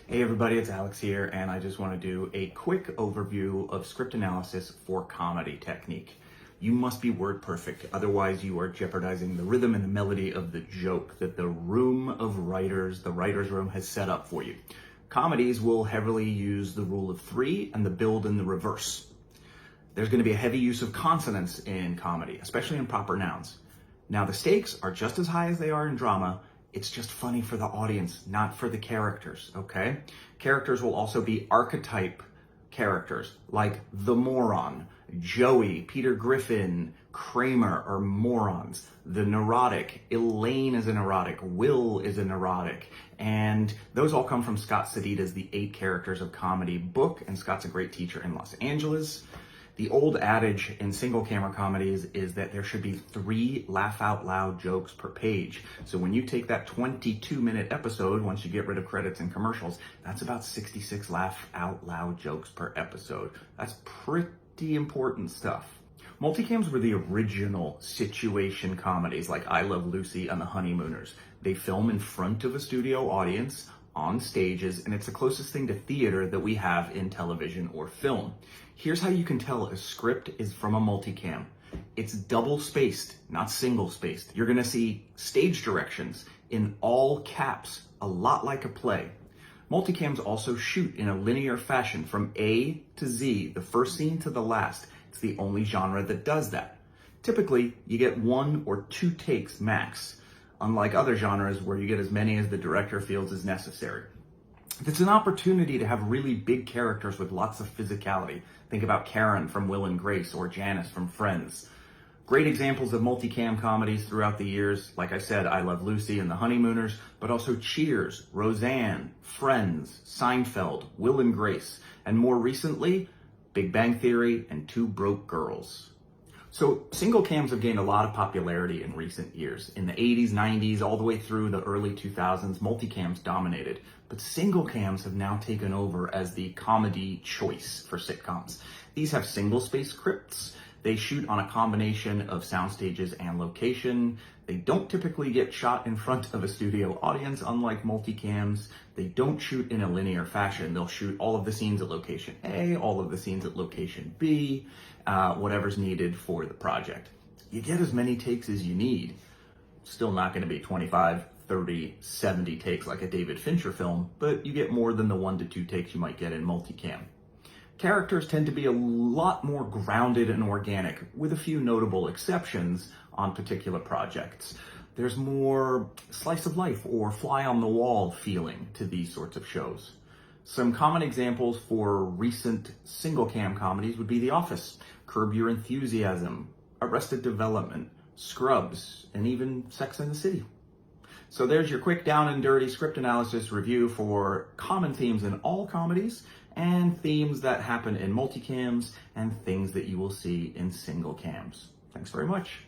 Hey everybody, it's Alex here, and I just want to do a quick overview of script analysis for comedy technique. You must be word perfect, otherwise you are jeopardizing the rhythm and the melody of the joke that the room of writers, the writer's room, has set up for you. Comedies will heavily use the rule of three and the build in the reverse. There's going to be a heavy use of consonants in comedy, especially in proper nouns. Now the stakes are just as high as they are in drama. It's just funny for the audience, not for the characters, okay? Characters will also be archetype characters, like the moron, Joey, Peter Griffin, Kramer are morons. The neurotic, Elaine is a neurotic, Will is a neurotic, and those all come from Scott Sedita's The 8 Characters of Comedy book, and Scott's a great teacher in Los Angeles. The old adage in single camera comedies is that there should be 3 laugh out loud jokes per page. So when you take that 22-minute episode, once you get rid of credits and commercials, that's about 66 laugh out loud jokes per episode. That's pretty important stuff. Multicams were the original situation comedies like I Love Lucy and The Honeymooners. They film in front of a studio audience on stages, and it's the closest thing to theater that we have in television or film. Here's how you can tell a script is from a multicam. It's double spaced, not single spaced. You're gonna see stage directions in all caps, a lot like a play. Multicams also shoot in a linear fashion from A to Z, the first scene to the last. It's the only genre that does that. Typically, you get 1 or 2 takes max, unlike other genres where you get as many as the director feels is necessary. It's an opportunity to have really big characters with lots of physicality. Think about Karen from Will and Grace or Janice from Friends. Great examples of multicam comedies throughout the years. Like I said, I Love Lucy and The Honeymooners, but also Cheers, Roseanne, Friends, Seinfeld, Will and Grace, and more recently, Big Bang Theory and Two Broke Girls. So single cams have gained a lot of popularity in recent years. In the 80s, 90s, all the way through the early 2000s, multicams dominated. But single cams have now taken over as the comedy choice for sitcoms. These have single space scripts. They shoot on a combination of sound stages and location. They don't typically get shot in front of a studio audience, unlike multicams. They don't shoot in a linear fashion. They'll shoot all of the scenes at location A, all of the scenes at location B, whatever's needed for the project. You get as many takes as you need. Still not going to be 25, 30, 70 takes like a David Fincher film, but you get more than the 1 to 2 takes you might get in multicam. Characters tend to be a lot more grounded and organic, with a few notable exceptions on particular projects. There's more slice of life or fly on the wall feeling to these sorts of shows. Some common examples for recent single cam comedies would be The Office, Curb Your Enthusiasm, Arrested Development, Scrubs, and even Sex and the City. So there's your quick down and dirty script analysis review for common themes in all comedies and themes that happen in multicams and things that you will see in single cams. Thanks very much.